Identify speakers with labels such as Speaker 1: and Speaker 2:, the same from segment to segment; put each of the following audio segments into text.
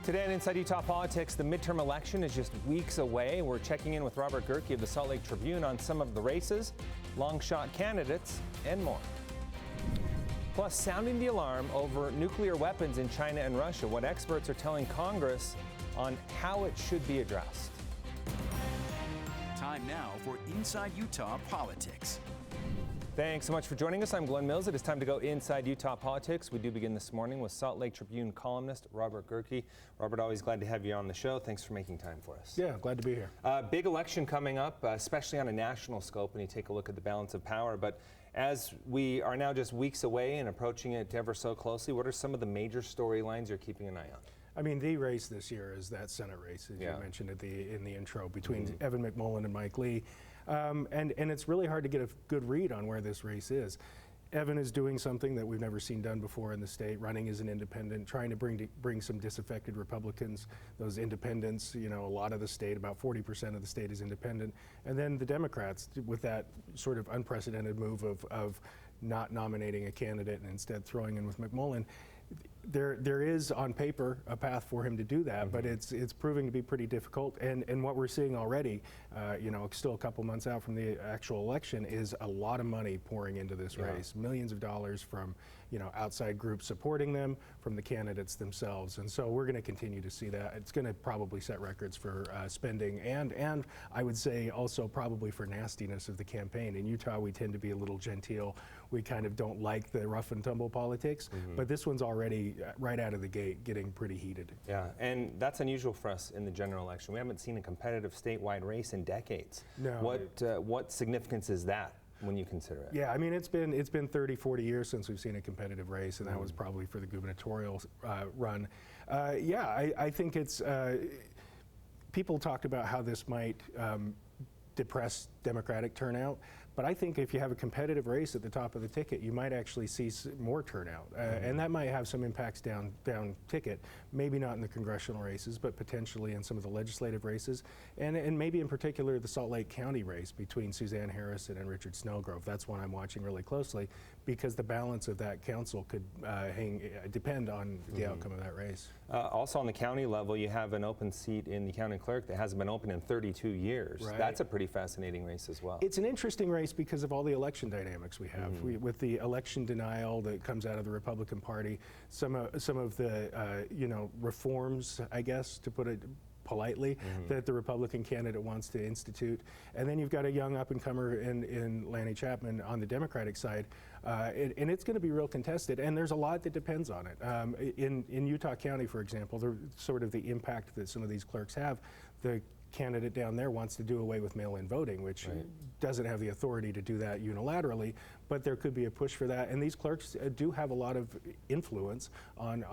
Speaker 1: Today on Inside Utah Politics, the midterm election is just weeks away. We're checking in with Robert Gerke of the Salt Lake Tribune on some of the races, long shot candidates, and more. Plus, sounding the alarm over nuclear weapons in China and Russia, what experts are telling Congress on how it should be addressed.
Speaker 2: Time now for Inside Utah Politics.
Speaker 1: Thanks so much for joining us. I'm Glenn Mills. It is time to go inside Utah politics. We do begin this morning with Salt Lake Tribune columnist Robert Gerke. Robert, always glad to have you on the show. Thanks for making time for us.
Speaker 3: Yeah, glad to be here.
Speaker 1: Big election coming up, especially on a national scope when you take a look at the balance of power. But as we are now just weeks away and approaching it ever so closely, what are some of the major storylines you're keeping an eye on?
Speaker 3: I mean, the race this year is that Senate race, as you mentioned in the intro, between Evan McMullin and Mike Lee. And it's really hard to get a good read on where this race is. Evan is doing something that we've never seen done before in the state, running as an independent, trying to bring some disaffected Republicans, those independents, you know, a lot of the state, about 40% of the state is independent. And then the Democrats, with that sort of unprecedented move of not nominating a candidate and instead throwing in with McMullin. There is on paper a path for him to do that, but it's proving to be pretty difficult. And what we're seeing already, you know, still a couple months out from the actual election, is a lot of money pouring into this race, millions of dollars from, you know, outside groups supporting them, from the candidates themselves. And so we're going to continue to see that. It's going to probably set records for spending and I would say also probably for nastiness of the campaign. In Utah, we tend to be a little genteel. We kind of don't like the rough and tumble politics, but this one's already right out of the gate getting pretty heated.
Speaker 1: Yeah, and that's unusual for us in the general election. We haven't seen a competitive statewide race in decades.
Speaker 3: No.
Speaker 1: What significance is that when you consider it?
Speaker 3: Yeah, I mean, it's been 30, 40 years since we've seen a competitive race, and that was probably for the gubernatorial run. I think it's, people talked about how this might depress Democratic turnout, but I think if you have a competitive race at the top of the ticket, you might actually see more turnout, and that might have some impacts down ticket, maybe not in the congressional races, but potentially in some of the legislative races, and maybe in particular the Salt Lake County race between Suzanne Harrison and Richard Snellgrove. That's one I'm watching really closely because the balance of that council could depend on the outcome of that race.
Speaker 1: Also on the county level, you have an open seat in the county clerk that hasn't been open in 32 years.
Speaker 3: Right.
Speaker 1: That's a pretty fascinating race as well.
Speaker 3: It's an interesting race because of all the election dynamics we have. With the election denial that comes out of the Republican Party, some of the you know, reforms, I guess, to put it politely, that the Republican candidate wants to institute. And then you've got a young up-and-comer in Lanny Chapman on the Democratic side, and it's going to be real contested, and there's a lot that depends on it. In Utah County, for example, the impact that some of these clerks have, the candidate down there wants to do away with mail-in voting, which doesn't have the authority to do that unilaterally, but there could be a push for that. And these clerks do have a lot of influence on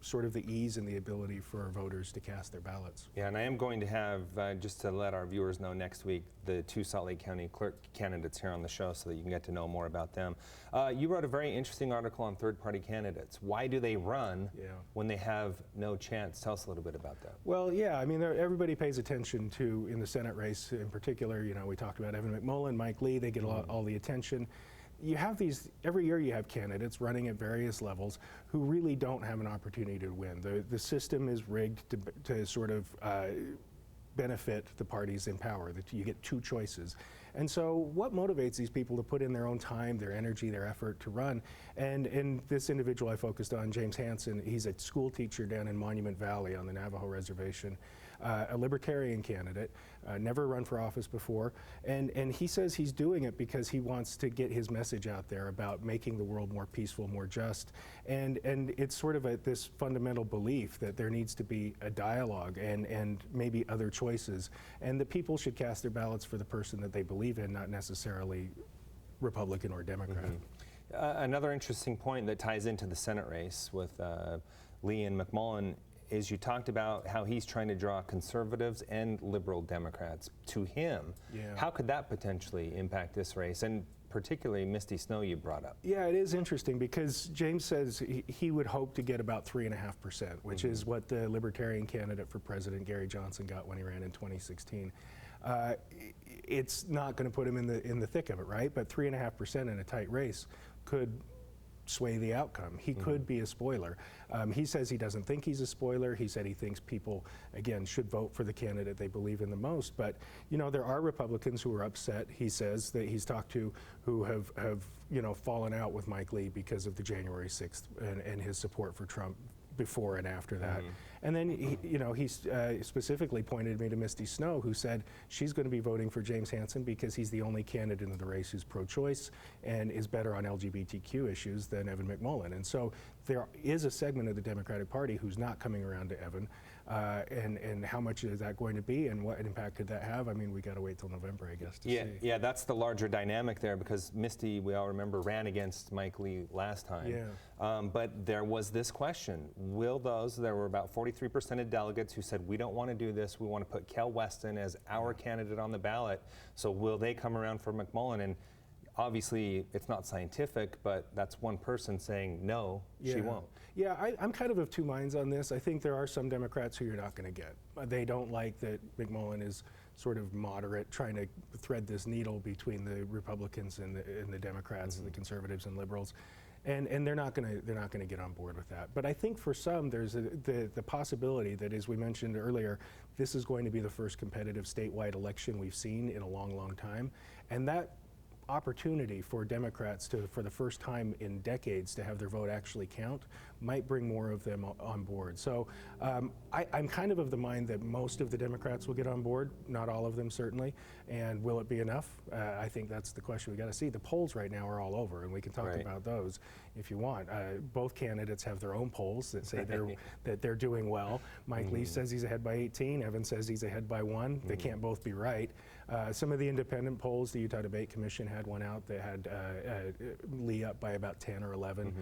Speaker 3: sort of the ease and the ability for voters to cast their ballots.
Speaker 1: Yeah, and I am going to have, just to let our viewers know next week, the two Salt Lake County clerk candidates here on the show so that you can get to know more about them. You wrote a very interesting article on third-party candidates. Why do they run when they have no chance? Tell us a little bit about that.
Speaker 3: Well, yeah, I mean, everybody pays attention to, in the Senate race in particular, you know, we talked about Evan McMullin, Mike Lee, they get all the attention. You have these, every year you have candidates running at various levels who really don't have an opportunity to win. The system is rigged to sort of benefit the parties in power, that you get two choices. And so what motivates these people to put in their own time, their energy, their effort to run? And this individual I focused on, James Hansen, he's a school teacher down in Monument Valley on the Navajo Reservation, a libertarian candidate, never run for office before, and he says he's doing it because he wants to get his message out there about making the world more peaceful, more just, and it's sort of this fundamental belief that there needs to be a dialogue and maybe other choices, and that people should cast their ballots for the person that they believe in, not necessarily Republican or Democrat.
Speaker 1: Another interesting point that ties into the Senate race with Lee and McMullin is you talked about how he's trying to draw conservatives and liberal Democrats to him. How could that potentially impact this race? And particularly Misty Snow you brought up.
Speaker 3: Yeah, it is interesting because James says he would hope to get about 3.5%, which is what the Libertarian candidate for president, Gary Johnson, got when he ran in 2016. It's not going to put him in the thick of it, right? But 3.5% in a tight race could sway the outcome. He could be a spoiler. He says he doesn't think he's a spoiler. He said he thinks people, again, should vote for the candidate they believe in the most. But, you know, there are Republicans who are upset, he says, that he's talked to, who have you know, fallen out with Mike Lee because of the January 6th and his support for Trump before and after that. And then, he specifically pointed me to Misty Snow, who said she's going to be voting for James Hansen because he's the only candidate in the race who's pro-choice and is better on LGBTQ issues than Evan McMullin. And so there is a segment of the Democratic Party who's not coming around to Evan. And how much is that going to be, and what impact could that have? I mean, we got to wait till November, I guess, to see.
Speaker 1: Yeah, that's the larger dynamic there, because Misty, we all remember, ran against Mike Lee last time.
Speaker 3: Yeah.
Speaker 1: But there was this question: will those? There were about 43% of delegates who said we don't want to do this. We want to put Kel Weston as our candidate on the ballot. So will they come around for McMullin? And obviously, it's not scientific, but that's one person saying no, she won't.
Speaker 3: Yeah, I'm kind of two minds on this. I think there are some Democrats who you're not going to get. They don't like that McMullin is sort of moderate, trying to thread this needle between the Republicans and the Democrats and the conservatives and liberals. And they're not going to get on board with that. But I think for some, there's the possibility that, as we mentioned earlier, this is going to be the first competitive statewide election we've seen in a long, long time, and that opportunity for Democrats to, for the first time in decades, to have their vote actually count might bring more of them on board. So I'm kind of the mind that most of the Democrats will get on board, not all of them certainly. And will it be enough? I think that's the question we got to see. The polls right now are all over, and we can talk about those if you want. Both candidates have their own polls that say that they're doing well. Mike Lee says he's ahead by 18. Evan says he's ahead by 1. They can't both be right. Some of the independent polls, the Utah Debate Commission had one out that had Lee up by about 10 or 11.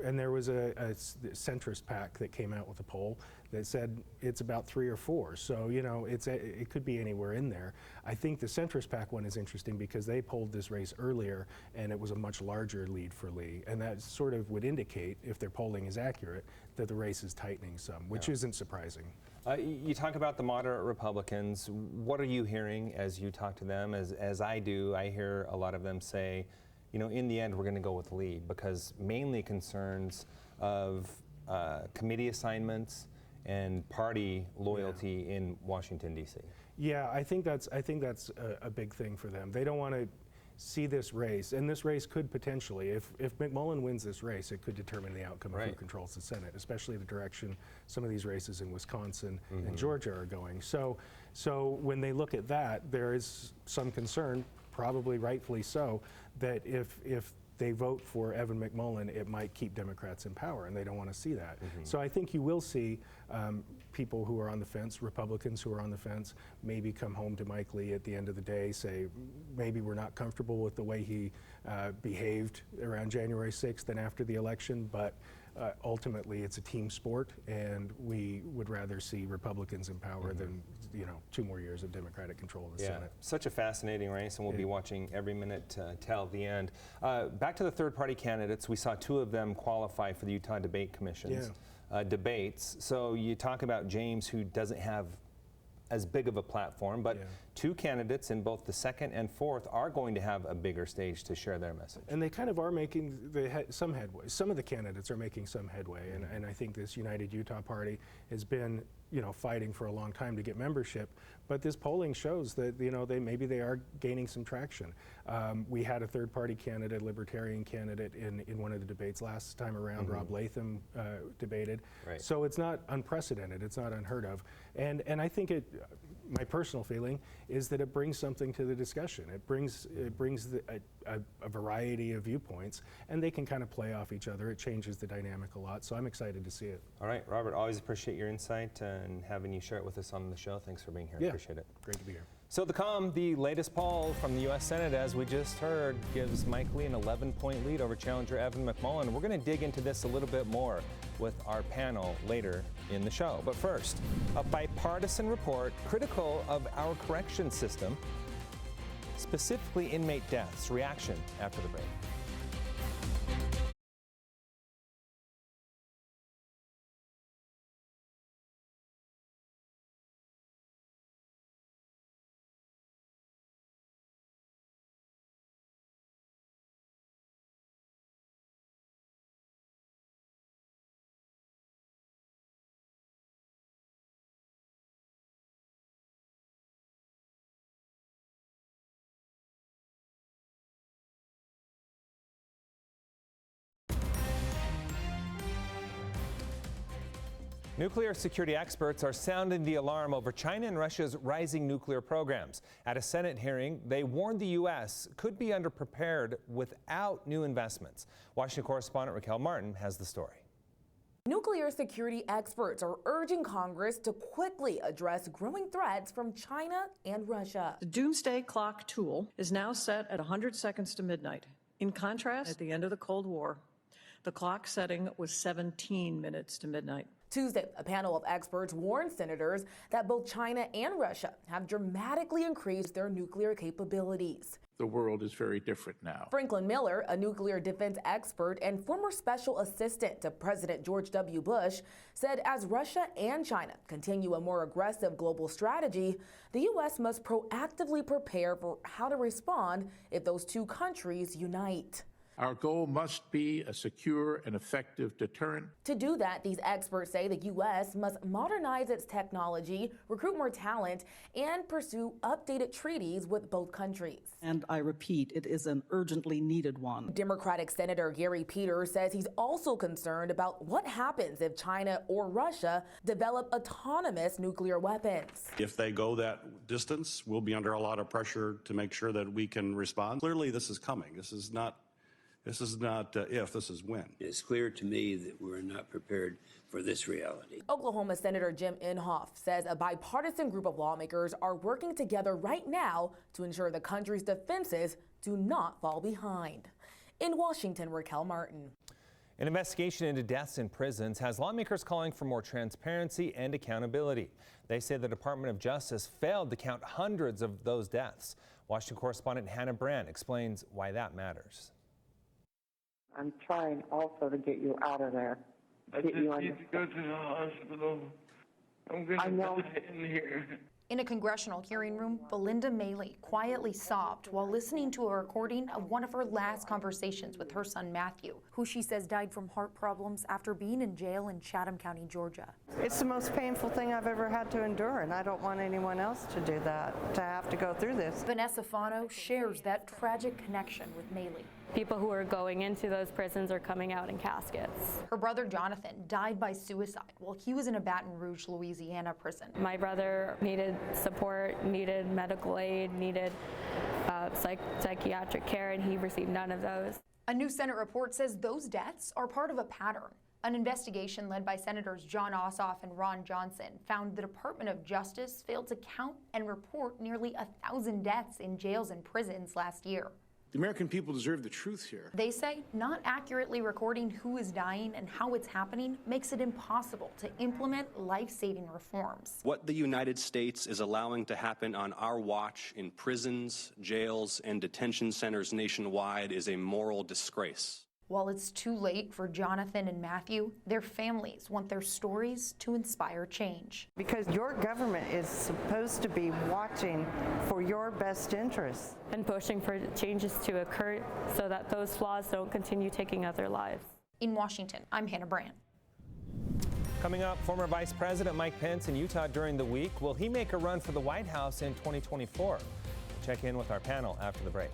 Speaker 3: And there was a centrist PAC that came out with a poll that said it's about 3 or 4. So, you know, it could be anywhere in there. I think the centrist PAC one is interesting because they polled this race earlier and it was a much larger lead for Lee. And that sort of would indicate, if their polling is accurate, that the race is tightening some, which isn't surprising.
Speaker 1: You talk about the moderate Republicans. What are you hearing as you talk to them? As I do, I hear a lot of them say, you know, in the end, we're going to go with Lee, because mainly concerns of committee assignments and party loyalty in Washington, D.C. Yeah,
Speaker 3: I think that's a big thing for them. They don't want to see this race, and this race could potentially, if McMullin wins this race, it could determine the outcome of who controls the Senate, especially the direction some of these races in Wisconsin and Georgia are going. So when they look at that, there is some concern, probably rightfully so, that if they vote for Evan McMullin, it might keep Democrats in power, and they don't want to see that. So I think you will see people who are on the fence, Republicans who are on the fence, maybe come home to Mike Lee at the end of the day, say, maybe we're not comfortable with the way he behaved around January 6th and after the election, but ultimately it's a team sport, and we would rather see Republicans in power than, you know, 2 more years of Democratic control of the Senate.
Speaker 1: Such a fascinating race, and we'll be watching every minute till the end. Back to the third-party candidates, we saw 2 of them qualify for the Utah Debate Commission's debates. So you talk about James, who doesn't have as big of a platform, but 2 candidates in both the 2nd and 4th are going to have a bigger stage to share their message. And
Speaker 3: they kind of are making some headway. Some of the candidates are making some headway, and I think this United Utah Party has been, you know, fighting for a long time to get membership, but this polling shows that, you know, maybe they are gaining some traction. We had a third-party candidate, libertarian candidate, in one of the debates last time around. Rob Latham debated. So it's not unprecedented. It's not unheard of. And I think my personal feeling is that it brings something to the discussion. It brings a variety of viewpoints, and they can kind of play off each other. It changes the dynamic a lot, so I'm excited to see it.
Speaker 1: All right, Robert, always appreciate your insight and having you share it with us on the show. Thanks for being here. Appreciate it.
Speaker 3: Great to be here.
Speaker 1: So the latest poll from the U.S. Senate, as we just heard, gives Mike Lee an 11-point lead over challenger Evan McMullin. We're going to dig into this a little bit more with our panel later in the show. But first, a bipartisan report critical of our correction system, specifically inmate deaths. Reaction after the break. Nuclear security experts are sounding the alarm over China and Russia's rising nuclear programs. At a Senate hearing, they warned the U.S. could be underprepared without new investments. Washington correspondent Raquel Martin has the story.
Speaker 4: Nuclear security experts are urging Congress to quickly address growing threats from China and Russia.
Speaker 5: The doomsday clock tool is now set at 100 seconds to midnight. In contrast, at the end of the Cold War, the clock setting was 17 minutes to midnight.
Speaker 4: Tuesday, a panel of experts warned senators that both China and Russia have dramatically increased their nuclear capabilities.
Speaker 6: The world is very different now.
Speaker 4: Franklin Miller, a nuclear defense expert and former special assistant to President George W. Bush, said as Russia and China continue a more aggressive global strategy, the U.S. must proactively prepare for how to respond if those two countries unite.
Speaker 6: Our goal must be a secure and effective deterrent.
Speaker 4: To do that, these experts say the U.S. must modernize its technology, recruit more talent, and pursue updated treaties with both countries.
Speaker 5: And I repeat, it is an urgently needed one.
Speaker 4: Democratic Senator Gary Peters says he's also concerned about what happens if China or Russia develop autonomous nuclear weapons.
Speaker 7: If they go that distance, we'll be under a lot of pressure to make sure that we can respond. Clearly, this is coming. This is not if, this is when.
Speaker 8: It's clear to me that we're not prepared for this reality.
Speaker 4: Oklahoma Senator Jim Inhofe says a bipartisan group of lawmakers are working together right now to ensure the country's defenses do not fall behind. In Washington, Raquel Martin.
Speaker 1: An investigation into deaths in prisons has lawmakers calling for more transparency and accountability. They say the Department of Justice failed to count hundreds of those deaths. Washington correspondent Hannah Brandt explains why that matters.
Speaker 9: I'm trying also to get you out of there.
Speaker 10: I just need to go to the hospital. I'm going to die in here.
Speaker 11: In a congressional hearing room, Belinda Maley quietly sobbed while listening to a recording of one of her last conversations with her son Matthew, who she says died from heart problems after being in jail in Chatham County, Georgia.
Speaker 9: It's the most painful thing I've ever had to endure, and I don't want anyone else to do that, to have to go through this.
Speaker 11: Vanessa Fano shares that tragic connection with Maley.
Speaker 12: People who are going into those prisons are coming out in caskets.
Speaker 11: Her brother Jonathan died by suicide while he was in a Baton Rouge, Louisiana prison.
Speaker 12: My brother needed support, needed medical aid, needed psychiatric care, and he received none of those.
Speaker 11: A new Senate report says those deaths are part of a pattern. An investigation led by Senators John Ossoff and Ron Johnson found the Department of Justice failed to count and report nearly 1,000 deaths in jails and prisons last year.
Speaker 13: The American people deserve the truth here.
Speaker 11: They say not accurately recording who is dying and how it's happening makes it impossible to implement life-saving reforms.
Speaker 14: What the United States is allowing to happen on our watch in prisons, jails, and detention centers nationwide is a moral disgrace.
Speaker 11: While it's too late for Jonathan and Matthew, their families want their stories to inspire change.
Speaker 9: Because your government is supposed to be watching for your best interests.
Speaker 12: And pushing for changes to occur so that those flaws don't continue taking other lives.
Speaker 11: In Washington, I'm Hannah Brandt.
Speaker 1: Coming up, former Vice President Mike Pence in Utah during the week. Will he make a run for the White House in 2024? We'll check in with our panel after the break.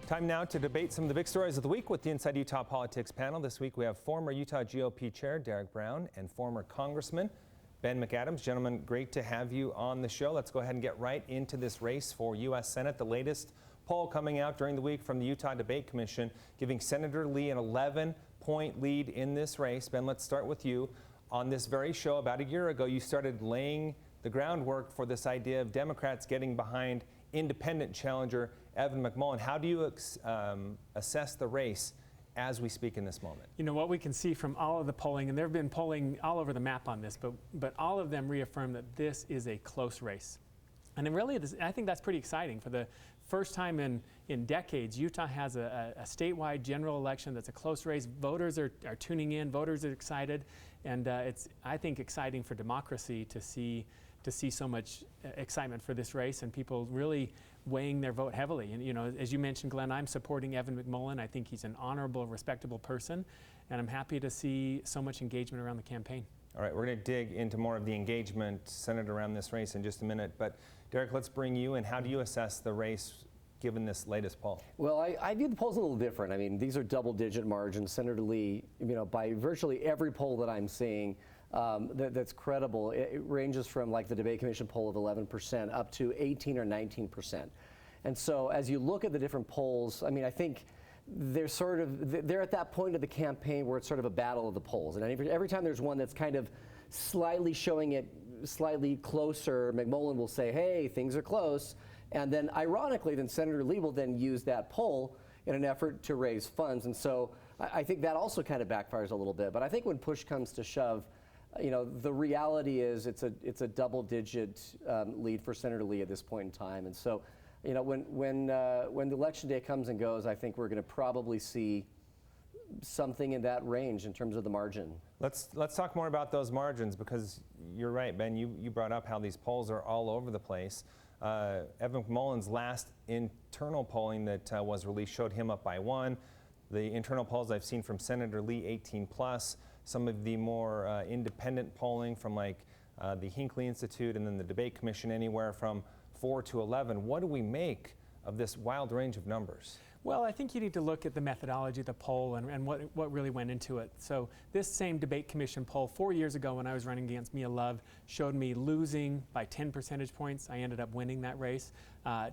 Speaker 1: Time now to debate some of the big stories of the week with the Inside Utah Politics panel. This week we have former Utah GOP Chair Derek Brown and former Congressman Ben McAdams. Gentlemen, great to have you on the show. Let's go ahead and get right into this race for U.S. Senate. The latest poll coming out during the week from the Utah Debate Commission giving Senator Lee an 11-point lead in this race. Ben, let's start with you. On this very show about a year ago, you started laying the groundwork for this idea of Democrats getting behind independent challenger Evan McMullin. How do you assess the race as we speak in this moment?
Speaker 15: You know, what we can see from all of the polling, and there have been polling all over the map on this, but all of them reaffirm that this is a close race. And it really is, I think that's pretty exciting for the first time in decades, Utah has a statewide general election that's a close race. Voters are tuning in, voters are excited, and it's, I think, exciting for democracy to see so much excitement for this race and people really weighing their vote heavily. And, you know, as you mentioned, Glenn, I'm supporting Evan McMullin. I think he's an honorable, respectable person, and I'm happy to see so much engagement around the campaign.
Speaker 1: All right, we're going to dig into more of the engagement centered around this race in just a minute. But Derek, let's bring you in. How do you assess the race given this latest poll?
Speaker 16: Well, I view the polls a little different. I mean, these are double-digit margins. Senator Lee, you know, by virtually every poll that I'm seeing that's credible, it ranges from like the debate commission poll of 11% up to 18 or 19%. And so as you look at the different polls, I mean, I think they're at that point of the campaign where it's sort of a battle of the polls. And every time there's one that's kind of slightly showing it slightly closer, McMullin will say, hey, things are close. And then ironically, then Senator Lee will then use that poll in an effort to raise funds. And so I think that also kind of backfires a little bit. But I think when push comes to shove, you know, the reality is it's a double-digit lead for Senator Lee at this point in time. And so, you know, when the election day comes and goes, I think we're going to probably see something in that range in terms of the margin.
Speaker 1: Let's talk more about those margins, because you're right, Ben. You brought up how these polls are all over the place. Evan McMullin's last internal polling that was released showed him up by 1. The internal polls I've seen from Senator Lee, 18 plus. Some of the more independent polling from like the Hinckley Institute and then the Debate Commission, anywhere from 4 to 11. What do we make of this wild range of numbers?
Speaker 15: Well, I think you need to look at the methodology of the poll and what really went into it. So this same Debate Commission poll 4 years ago when I was running against Mia Love showed me losing by 10 percentage points. I ended up winning that race.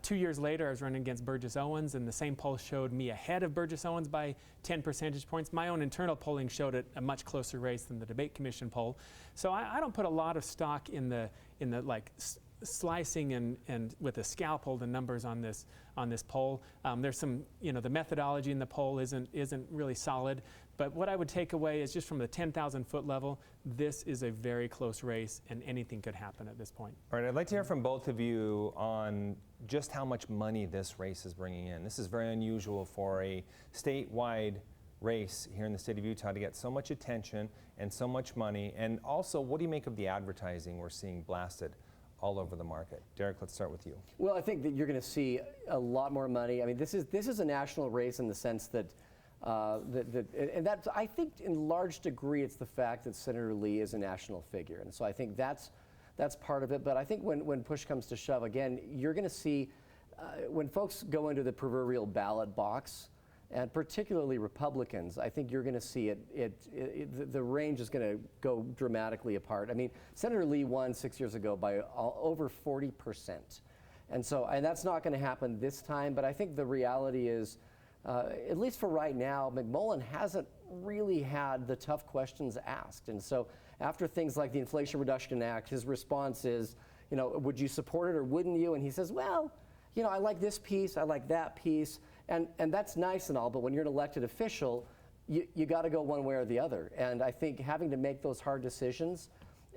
Speaker 15: 2 years later, I was running against Burgess Owens, and the same poll showed me ahead of Burgess Owens by 10 percentage points. My own internal polling showed it a much closer race than the Debate Commission poll. So I don't put a lot of stock in the like slicing and with a scalpel the numbers on this poll. There's some, you know, the methodology in the poll isn't really solid, but what I would take away is just from the 10,000 foot level, this is a very close race and anything could happen at this point.
Speaker 1: All right, I'd like to hear from both of you on just how much money this race is bringing in. This is very unusual for a statewide race here in the state of Utah to get so much attention and so much money. And also, what do you make of the advertising we're seeing blasted all over the market? Derek, let's start with you.
Speaker 16: Well, I think that you're going to see a lot more money. I mean, this is a national race in the sense that, and that's, I think in large degree, it's the fact that Senator Lee is a national figure. And so I think that's part of it. But I think when push comes to shove, again, you're going to see when folks go into the proverbial ballot box, and particularly Republicans, I think you're going to see the range is going to go dramatically apart. I mean, Senator Lee won 6 years ago by over 40%. And that's not going to happen this time, but I think the reality is, at least for right now, McMullin hasn't really had the tough questions asked. And so after things like the Inflation Reduction Act, his response is, you know, would you support it or wouldn't you? And he says, well, you know, I like this piece, I like that piece. And that's nice and all, but when you're an elected official, you got to go one way or the other. And I think having to make those hard decisions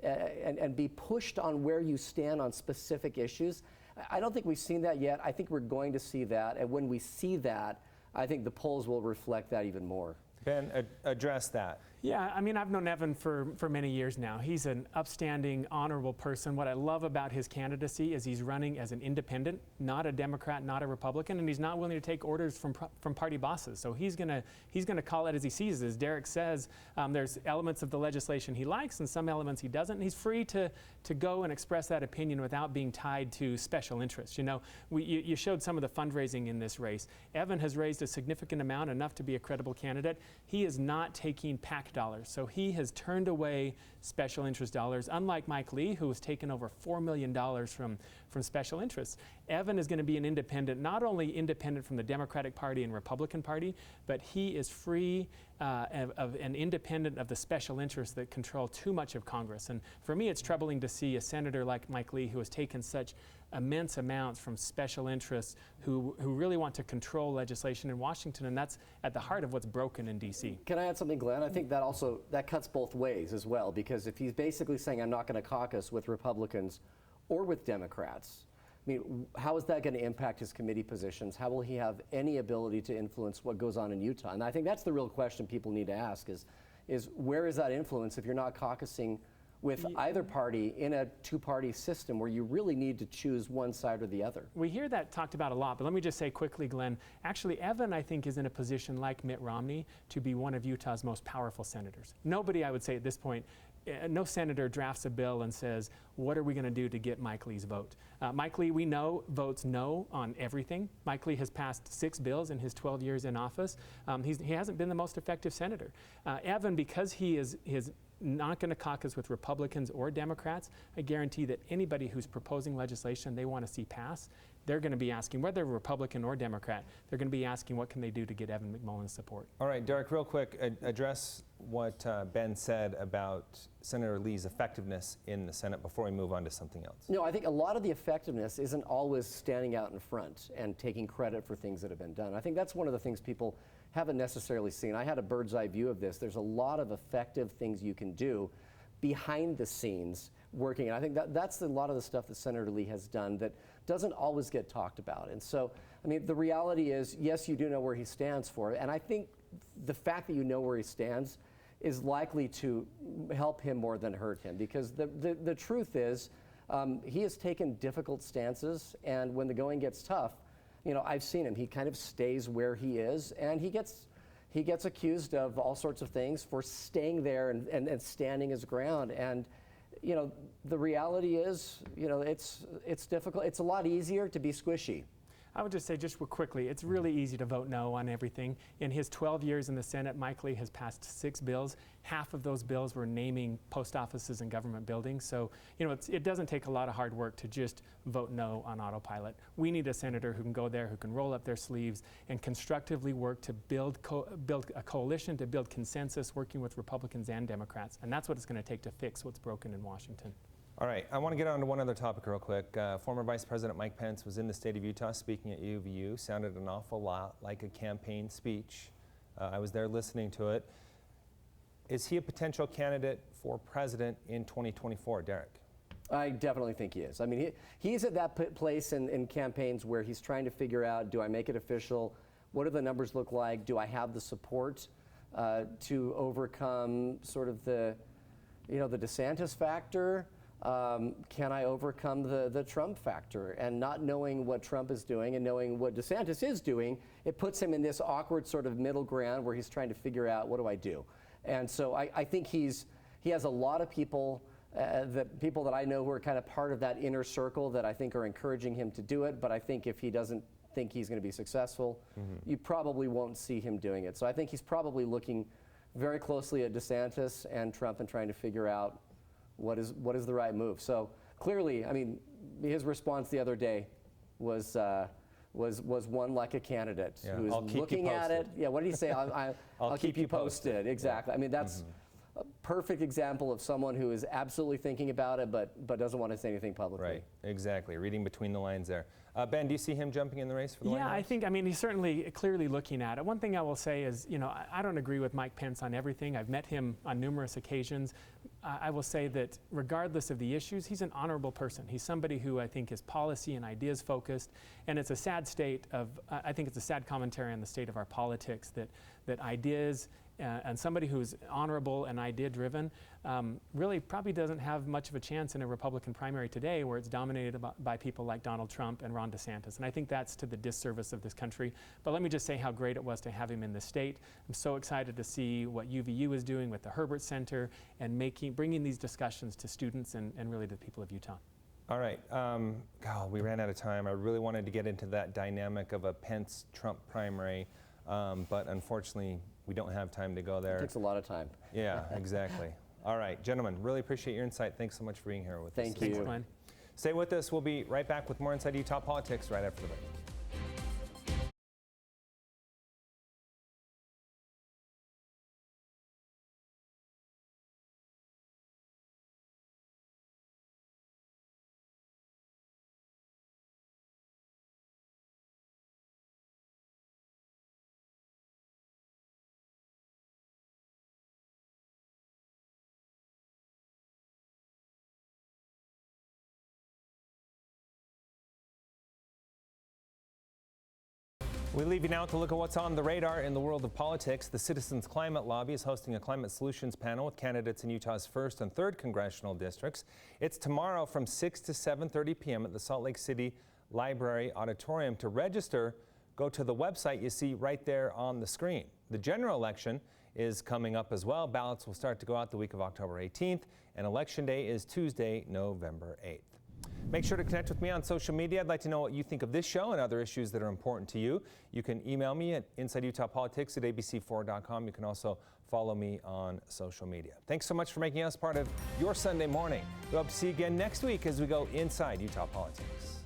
Speaker 16: and be pushed on where you stand on specific issues, I don't think we've seen that yet. I think we're going to see that. And when we see that, I think the polls will reflect that even more.
Speaker 1: Ben, address that.
Speaker 15: Yeah, I mean, I've known Evan for many years now. He's an upstanding, honorable person. What I love about his candidacy is he's running as an independent, not a Democrat, not a Republican, and he's not willing to take orders from party bosses. So he's gonna call it as he sees it. As Derek says, there's elements of the legislation he likes and some elements he doesn't. And he's free to go and express that opinion without being tied to special interests. You know, you showed some of the fundraising in this race. Evan has raised a significant amount, enough to be a credible candidate. He is not taking PAC dollars. So he has turned away special interest dollars, unlike Mike Lee, who has taken over $4 million from special interests. Evan is going to be an independent, not only independent from the Democratic Party and Republican Party, but he is free of an independent of the special interests that control too much of Congress. And for me, it's troubling to see a senator like Mike Lee, who has taken such immense amounts from special interests who really want to control legislation in Washington, and that's at the heart of what's broken in D.C.
Speaker 16: Can I add something, Glenn? I think that cuts both ways as well, because if he's basically saying I'm not going to caucus with Republicans or with Democrats, I mean, how is that going to impact his committee positions? How will he have any ability to influence what goes on in Utah? And I think that's the real question people need to ask is where is that influence if you're not caucusing with either party in a two-party system where you really need to choose one side or the other?
Speaker 15: We hear that talked about a lot, but let me just say quickly, Glenn, actually Evan, I think, is in a position like Mitt Romney to be one of Utah's most powerful senators. Nobody, I would say at this point, no senator drafts a bill and says, what are we going to do to get Mike Lee's vote? Mike Lee, we know, votes no on everything. Mike Lee has passed 6 bills in his 12 years in office. He hasn't been the most effective senator. Evan, because he is not going to caucus with Republicans or Democrats, I guarantee that anybody who's proposing legislation they want to see pass, they're going to be asking, whether Republican or Democrat, they're going to be asking what can they do to get Evan McMullen's support.
Speaker 1: All right, Derek, real quick, address what Ben said about Senator Lee's effectiveness in the Senate before we move on to something else.
Speaker 16: No, I think a lot of the effectiveness isn't always standing out in front and taking credit for things that have been done. I think that's one of the things people haven't necessarily seen. I had a bird's eye view of this. There's a lot of effective things you can do behind the scenes working. And I think that's a lot of the stuff that Senator Lee has done that doesn't always get talked about. And so, I mean, the reality is, yes, you do know where he stands for. And I think the fact that you know where he stands is likely to help him more than hurt him. Because the truth is, he has taken difficult stances. And when the going gets tough, you know, I've seen him. He kind of stays where he is. And he gets accused of all sorts of things for staying there and standing his ground. And you know, the reality is, you know, it's difficult. It's a lot easier to be squishy.
Speaker 15: I would just say, just quickly, it's really easy to vote no on everything. In his 12 years in the Senate, Mike Lee has passed 6 bills. Half of those bills were naming post offices and government buildings. So, you know, it doesn't take a lot of hard work to just vote no on autopilot. We need a senator who can go there, who can roll up their sleeves and constructively work to build a coalition, to build consensus, working with Republicans and Democrats. And that's what it's going to take to fix what's broken in Washington.
Speaker 1: All right, I want to get on to one other topic real quick. Former Vice President Mike Pence was in the state of Utah speaking at UVU. Sounded an awful lot like a campaign speech. I was there listening to it. Is he a potential candidate for president in 2024, Derek?
Speaker 16: I definitely think he is. I mean, he's at that place in campaigns where he's trying to figure out, do I make it official? What do the numbers look like? Do I have the support to overcome sort of the DeSantis factor? Can I overcome the Trump factor? And not knowing what Trump is doing and knowing what DeSantis is doing, it puts him in this awkward sort of middle ground where he's trying to figure out, what do I do? And so I think he has a lot of people, people that I know who are kind of part of that inner circle that I think are encouraging him to do it. But I think if he doesn't think he's going to be successful, you probably won't see him doing it. So I think he's probably looking very closely at DeSantis and Trump and trying to figure out what is the right move. So clearly, I mean, his response the other day was one like a candidate who's looking at it. Yeah, what did he say? I'll keep you posted. Exactly. Yeah. I mean, that's a perfect example of someone who is absolutely thinking about it, but doesn't want to say anything publicly.
Speaker 1: Right. Exactly. Reading between the lines there. Ben, do you see him jumping in the race for the White House?
Speaker 15: Yeah, I think, I mean, he's certainly clearly looking at it. One thing I will say is, you know, I don't agree with Mike Pence on everything. I've met him on numerous occasions. I will say that regardless of the issues, he's an honorable person. He's somebody who I think is policy and ideas focused. And it's a sad state of, I think it's a sad commentary on the state of our politics that ideas and somebody who's honorable and idea-driven really probably doesn't have much of a chance in a Republican primary today where it's dominated by people like Donald Trump and Ron DeSantis. And I think that's to the disservice of this country. But let me just say how great it was to have him in the state. I'm so excited to see what UVU is doing with the Herbert Center and bringing these discussions to students and really to the people of Utah.
Speaker 1: All right. God, we ran out of time. I really wanted to get into that dynamic of a Pence-Trump primary, but unfortunately, we don't have time to go there.
Speaker 16: It takes a lot of time.
Speaker 1: Yeah, exactly. All right, gentlemen, really appreciate your insight. Thanks so much for being here with us.
Speaker 16: Thank you.
Speaker 15: Thanks, Glenn.
Speaker 1: Stay with us. We'll be right back with more Inside Utah Politics right after the break. We leave you now to look at what's on the radar in the world of politics. The Citizens Climate Lobby is hosting a climate solutions panel with candidates in Utah's 1st and 3rd congressional districts. It's tomorrow from 6 to 7:30 p.m. at the Salt Lake City Library Auditorium. To register, go to the website you see right there on the screen. The general election is coming up as well. Ballots will start to go out the week of October 18th, and Election Day is Tuesday, November 8th. Make sure to connect with me on social media. I'd like to know what you think of this show and other issues that are important to you. You can email me at InsideUtahPolitics@abc4.com. You can also follow me on social media. Thanks so much for making us part of your Sunday morning. We hope to see you again next week as we go inside Utah politics.